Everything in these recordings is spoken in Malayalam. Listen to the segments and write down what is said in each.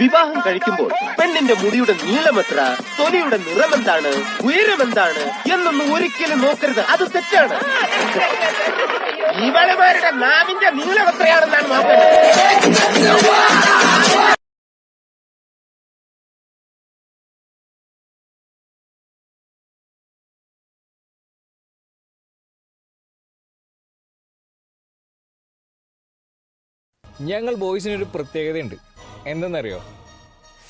വിവാഹം കഴിക്കുമ്പോൾ പെണ്ണിന്റെ മുടിയുടെ നീളമെത്ര, തൊലിയുടെ നിറമെന്താണ്, ഉയരമെന്താണ് എന്നൊന്നും ഒരിക്കലും നോക്കരുത്. അത് തെറ്റാണ്. ഇവളുമാരുടെ നാവിന്റെ നീളം എത്രയാണെന്നാണ് നോക്കുന്നത്. ഞങ്ങൾ ബോയ്സിനൊരു പ്രത്യേകതയുണ്ട്. എന്തെന്നറിയോ?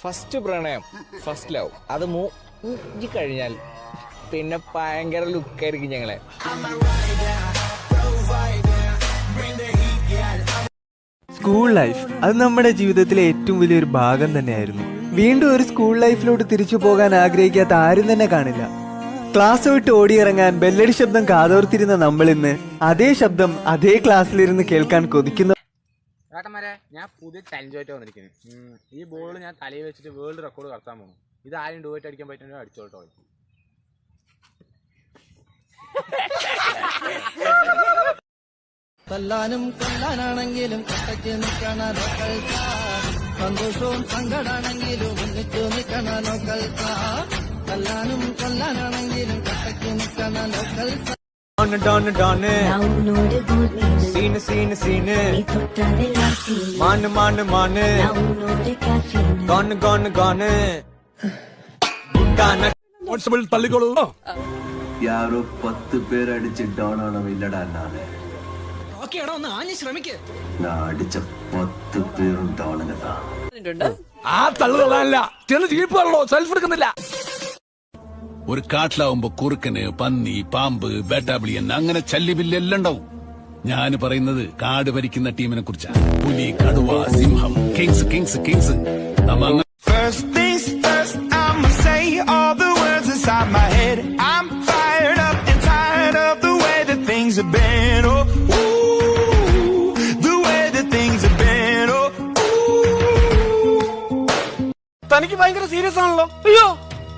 ഫസ്റ്റ് പ്രണയം, ഫസ്റ്റ് ലവ്, അത് മൂഞ്ചി കഴിഞ്ഞാൽ പിന്നെ ഭയങ്കര ലുക്കായിരിക്കും ഞങ്ങളെ. സ്കൂൾ ലൈഫ് അത് നമ്മുടെ ജീവിതത്തിലെ ഏറ്റവും വലിയൊരു ഭാഗം തന്നെയായിരുന്നു. വീണ്ടും ഒരു സ്കൂൾ ലൈഫിലോട്ട് തിരിച്ചു പോകാൻ ആഗ്രഹിക്കാത്ത ആരും തന്നെ കാണില്ല. ക്ലാസ് വിട്ട് ഓടിയിറങ്ങാൻ ബെല്ലടി ശബ്ദം കാതോർത്തിരുന്ന നമ്മളിന്ന് അതേ ശബ്ദം അതേ ക്ലാസ്സിലിരുന്ന് കേൾക്കാൻ കൊതിക്കുന്ന. ഏട്ടന്മാരെ, ഞാൻ പുതിയ ചലഞ്ചുമായിട്ട് വന്നിരിക്കുന്നു. ഈ ബോൾ ഞാൻ തലയിൽ വെച്ചിട്ട് വേൾഡ് റെക്കോർഡ് കടത്താൻ പോകുന്നു. ഇത് ആരും ഡുവറ്റ് അടിക്കാൻ പറ്റുന്ന അടിച്ചോട്ടോ. തല്ലാനും കൊല്ലാനാണെങ്കിലും കട്ടയ്ക്ക് നിൽക്കണ ലോക്കൽ സന്തോഷവും സങ്കടാണെങ്കിലും ഒന്നിച്ചു നിൽക്കണ ലോക്കൽ തല്ലാനും കൊല്ലാനാണെങ്കിലും കട്ടയ്ക്ക് നിൽക്കണ ലോക്കൽ. யாரோ 10 பேர் அடிச்சு டவுன் ஆனவன் இல்லடா நானு. நான் அடிச்ச 10 பேரும் டவுனுங்க தான். ആ തള്ളുകളല്ല, ചെന്ന് ജീപ്പാണല്ലോ, സെൽഫ് എടുക്കുന്നില്ല. ഒരു കാട്ടിലാവുമ്പോ കുറുക്കന്, പന്നി, പാമ്പ്, വേട്ടാബിളിയൻ, അങ്ങനെ ചല്ലിബില്ലെല്ലാം ഉണ്ടാവും. ഞാൻ പറയുന്നത് കാട് ഭരിക്കുന്ന ടീമിനെ കുറിച്ചാ. പുലി, കടുവ, സിംഹം, Kings Kings Kings. First things first, I'ma say all the words inside my head. I'm fired up and tired of the way that things have been. Oh, ooh, the way that things have been. Oh, ooh. തനിക്ക് ഭയങ്കര സീരിയസ് ആണല്ലോ. അയ്യോ,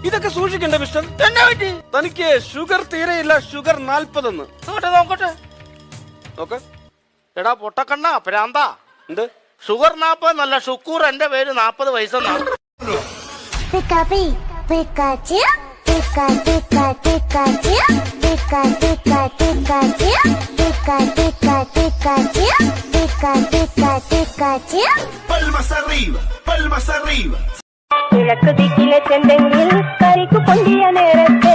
ഇതൊക്കെ സൂക്ഷിക്കണ്ടേ മിസ്റ്റർ? എന്നാ പറ്റി? തനിക്ക് ഷുഗർ തീരെയില്ല. ഷുഗർ 40. നോക്കട്ടെ. നോക്ക്. എടാ പൊട്ടക്കണ്ണ പ്രാന്ത. എന്ത് ഷുഗർ 40 എന്നല്ല, ഷുക്കൂർ. എന്റെ പേര് 40 വയസ്സെന്നാണ്. കിഴക്ക് ദിക്കിലെ ചെന്തെങ്കിൽ കരിക്കു പൊന്തിയ നേരത്തെ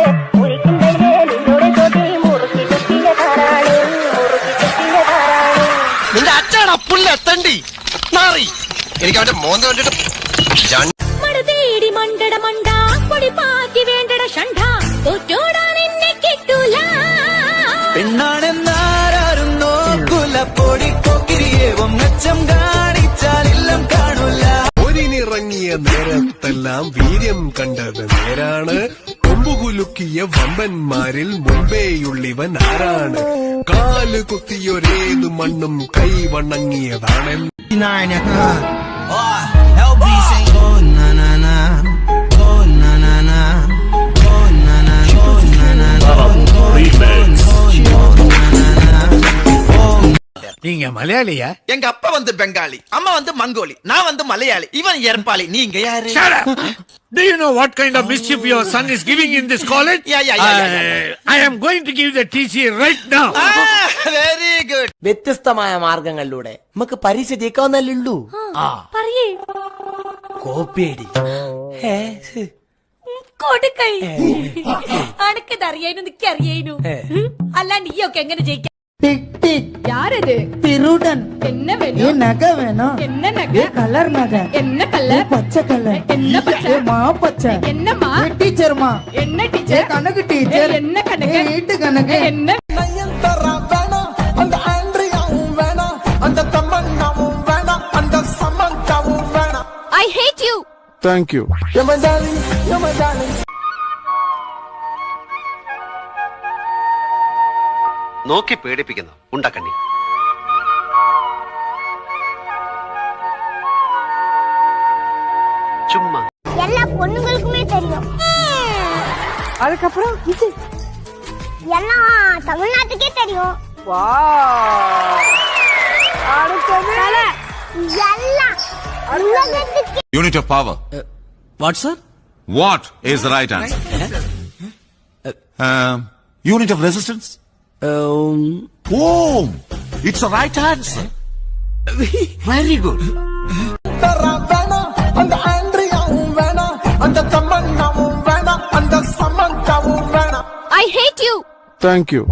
നിന്റെ അച്ഛനാ പുല്ലെത്തണ്ടി നാറി. എനിക്ക് അവന്റെ മോന്ത കണ്ടിട്ട് മണ്ടട മണ്ട പൊടി പാറ്റി വേണ്ടട ഷണ്ട തോറ്റോടാൻ എന്നെ കിട്ടൂല. പെണ്ണാണെന്നാരും നോക്കൂല. പൊടിക്കൊക്കിരിയേവും മെച്ചം കാണിച്ചാലില്ലം കാണൂല. ഒരിനിറങ്ങിയ നേരത്തെല്ലാം വീര്യം കണ്ടത് നേരാണ്. കൊമ്പുകുലുക്കിയ വമ്പന്മാരിൽ മുമ്പേയുള്ളിവൻ ആരാണ്? കാല് കുത്തിയൊരേതു മണ്ണും കൈ വണങ്ങിയതാണ്. நீங்க மலையாளியா? எங்க அப்பா வந்து பெங்காலி, அம்மா வந்து மங்கோலி, நான் வந்து மலையாளி, இவன் எரப்பாளி. நீங்க யாரு? Do you know what kind of mischief your son is giving in this college? I am going to give the TC right now. Very good. വ്യത്യസ്തമായ മാർഗങ്ങളിലൂടെ നമുക്ക് പരീക്ഷ ജയിക്കാവുന്നല്ലുള്ളൂ. കോപ്പിയടി കൊടുക്കൈ അനക്കതറിയാനു നിക്കറിയാനു. അല്ല നീയൊക്കെ എങ്ങനെ ജയിക്കാം? யாரது? திருடன். என்ன வேணும்? நகை வேணும். என்ன நகை? கலர் நகை. என்ன கலர்? பச்சை கலர். என்ன பச்சை? மா பச்சை. என்னமா? டீச்சர் மா. என்ன டீச்சர்? கணக்கு டீச்சர். என்ன கணக்கு? வீட்டு கணக்கு. என்ன வேணாம். அந்த ஆண்ட்ரியாவும் வேணாம். அந்த தம்மன்னாவும் வேணாம். அந்த சமந்தாவும் வேணாம். I hate you. Thank you. You're my darling. You're my darling. നോക്കി പേടിപ്പിക്കുന്നു ഉണ്ടക്കണ്ണി. ചുമ്മാ எல்லா பொண்ணுங்களுக்குமே தெரியும். அதுக்கப்புறம் இது எல்லாம் தமிழ்நாட்டுக்கே தெரியும். அடுத்தது Unit of power. What, sir? What is the right answer? Unit of resistance? Ohm. It's the right answer. Very good. I hate you. Thank you.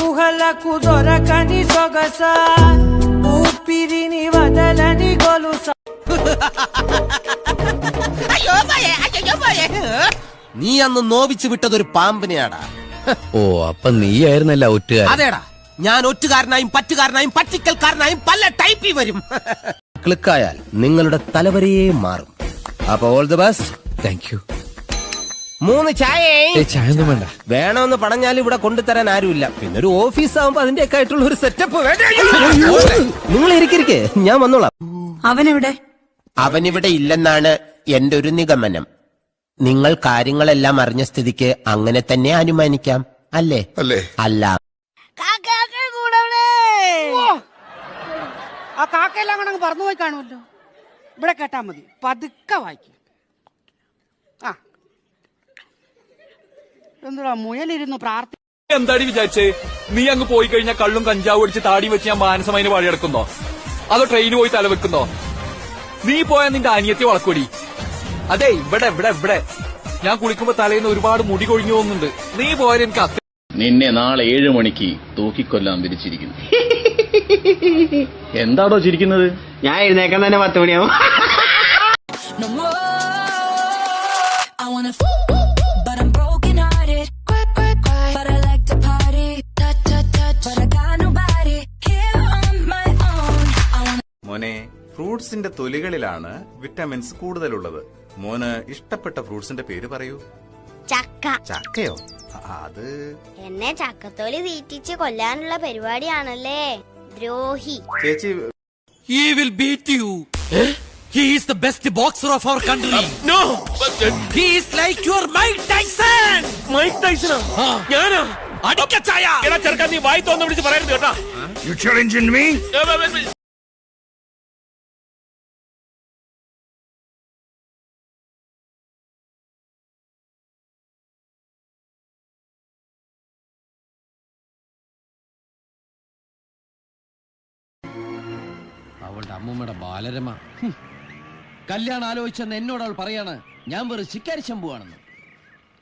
ఊహలకు దొరకని సొగస ఊపిరిని వదలని గొలుస. നീ അന്ന് നോവിച്ചു വിട്ടതൊരു പാമ്പിനെയാടാ. ഓ അപ്പൊ നീയായിരുന്നല്ല ഒറ്റുകാരൻ. അതേടാ, ഞാൻ ഒറ്റുകാരനായും പറ്റുകാരനായും പറ്റിക്കൽക്കാരനായും പല ടൈപ്പിൽ വരും. ക്ലിക്കായാൽ നിങ്ങളുടെ തലവരെയേ മാറും. അപ്പൊ all the best. Thank you. 3 ചായ. ചായ ഒന്നും വേണ്ട. വേണമെന്ന് പറഞ്ഞാൽ ഇവിടെ കൊണ്ടുതരാൻ ആരുമില്ല. പിന്നെ ഒരു ഓഫീസ് ആവുമ്പോ അതിന്റെയൊക്കെ ആയിട്ടുള്ള ഒരു സെറ്റപ്പ് നിങ്ങൾ ഇരിക്കിരിക്കെ, ഞാൻ വന്നോളാം. അവനിവിടെ ഇല്ലെന്നാണ് എന്റെ ഒരു നിഗമനം. നിങ്ങൾ കാര്യങ്ങളെല്ലാം അറിഞ്ഞ സ്ഥിതിക്ക് അങ്ങനെ തന്നെ അനുമാനിക്കാം. അല്ലേ? അല്ല. ആ കാക്കയെല്ലാം കണക്ക് പറന്നു പോയി കാണുമല്ലോ. ഇവിടെ കേട്ടാ മതി, പതുക്കെ വായിക്കും. ആ എന്തുവാ മുയലിരുന്നു പ്രാർത്ഥി. എന്താടി വിചാരിച്ചേ? നീ അങ്ങ് പോയി കഴിഞ്ഞാൽ കള്ളും കഞ്ചാവും അടിച്ച് താടി വെച്ച് ഞാൻ മാനസമായി പാടിയെടുക്കുന്നോ? അതോ ട്രെയിന് പോയി തല വെക്കുന്നോ? നീ പോയാൽ നിന്റെ അനിയത്തി വളക്കൊടി. അതെ, ഇവിടെ ഇവിടെ ഇവിടെ ഞാൻ കുളിക്കുമ്പോ തലേന്ന് ഒരുപാട് മുടി കൊഴിഞ്ഞു പോകുന്നുണ്ട്. നീ പോയാൽ എനിക്ക് നിന്നെ നാളെ 7 മണിക്ക് തൂക്കിക്കൊല്ലാൻ വിരിച്ചിരിക്കുന്നു. എന്താടോ ചിരിക്കുന്നത്? ഞാൻ എഴുന്നേക്കാൻ തന്നെ 10 മണിയാവും. മോനെ, ഫ്രൂട്ട്സിന്റെ തൊലികളിലാണ് വിറ്റമിൻസ് കൂടുതലുള്ളത്. മോന് ഇഷ്ടപ്പെട്ട ഫ്രൂട്ട്സിന്റെ പേര് പറയൂ. ചക്ക. ചക്കയോ? അത് എന്നെ ചക്കത്തോലി തീറ്റിച്ച് കൊല്ലാനുള്ള പരിപാടിയാണല്ലേ, ദ്രോഹി. ചേച്ചി, He will beat you. He is the best boxer of our country. No, he is like your Mike Tyson. Mike ടൈസണോ? ഞാനാ? അടിക്കച്ചായ. എടാ ചെറുക്കാൻ, നീ വായി തോന്നുന്ന വിളിച്ച് പറയരുത് കേട്ടാ. You challenging me? അവളുടെ അമ്മൂമ്മയുടെ ബാലരമ കല്യാണം ആലോചിച്ചെന്ന് എന്നോട് അവൾ പറയാണ് ഞാൻ വെറും ശിക്കാരി ശംഭുവാണെന്ന്.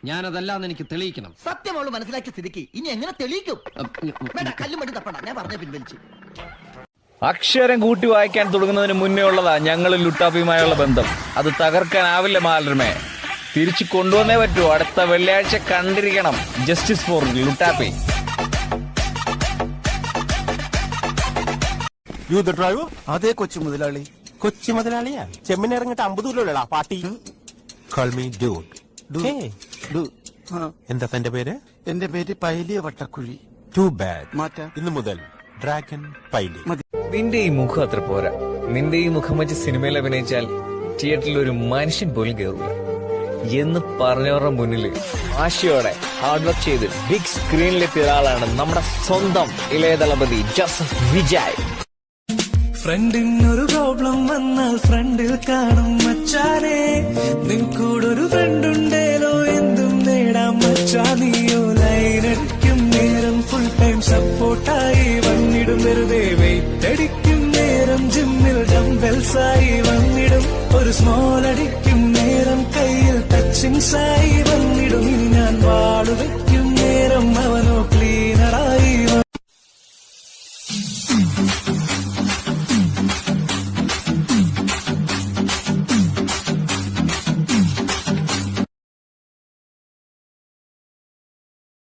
ഞാനതല്ലാന്ന് എനിക്ക് തെളിയിക്കണം. സത്യം അവള് മനസ്സിലാക്കിയ സ്ഥിതിക്ക് ഇനി എങ്ങനെ തെളിയിക്കും? കല്ലും മടി തപ്പണ്ട, ഞാൻ പറഞ്ഞ പിൻവലിച്ചു. അക്ഷരം കൂട്ടി വായിക്കാൻ തുടങ്ങുന്നതിന് മുന്നേ ഉള്ളതാ ഞങ്ങളും ലുട്ടാപ്പിയുമായുള്ള ബന്ധം. അത് തകർക്കാനാവില്ല മാലരമേ. തിരിച്ചു കൊണ്ടുവന്നേ പറ്റൂ. അടുത്ത വെള്ളിയാഴ്ച കണ്ടിരിക്കണം ജസ്റ്റിസ് ഫോർ ലുട്ടാപ്പി. അതേ കൊച്ചു മുതലാളി. കൊച്ചു മുതലാളിയാ? ചെമ്മിനിറങ്ങിട്ട് 50 രൂപ പാട്ടി. എന്താ തന്റെ പേര്? എന്റെ പേര് പൈലിയ വട്ടക്കുഴി. Too bad. മാറ്റാം. ഇന്നു മുതൽ ഡ്രാഗൺ പൈലി. നിന്റെ ഈ മുഖം അത്ര പോരാ. നിന്റെ ഈ മുഖം വെച്ച് സിനിമയിൽ അഭിനയിച്ചാൽ തിയേറ്ററിൽ ഒരു മനുഷ്യൻ പോലും കയറില്ല എന്ന് പറഞ്ഞവരുടെ മുന്നിൽ ആശയോടെ ഹാർഡ് വർക്ക് ചെയ്ത് ബിഗ് സ്ക്രീനിലെത്തിയ ഒരാളാണ് നമ്മുടെ സ്വന്തം ഇളയ ദളപതി ജോസഫ് വിജയ്. ഫ്രണ്ടിനൊരു പ്രോബ്ലം വന്നാൽ ഫ്രണ്ടിൽ കാണും മച്ചാനെ. നിൻകൂടൊരു ഫ്രണ്ടുണ്ടേലോ എന്തും നേടാം മച്ചാ. നീയോ ലൈനടിക്കും നേരം ഫുൾ ടൈം സപ്പോർട്ടായി വന്നിടും. വെറുതെ വെയിറ്റ് അടിക്കും നേരം ജിമ്മിൽ ഡംബെൽസായി വന്നിടും. ഒരു സ്മോൾ അടിക്കും നേരം കയ്യിൽ ടച്ചിങ്സായി വന്നിടും.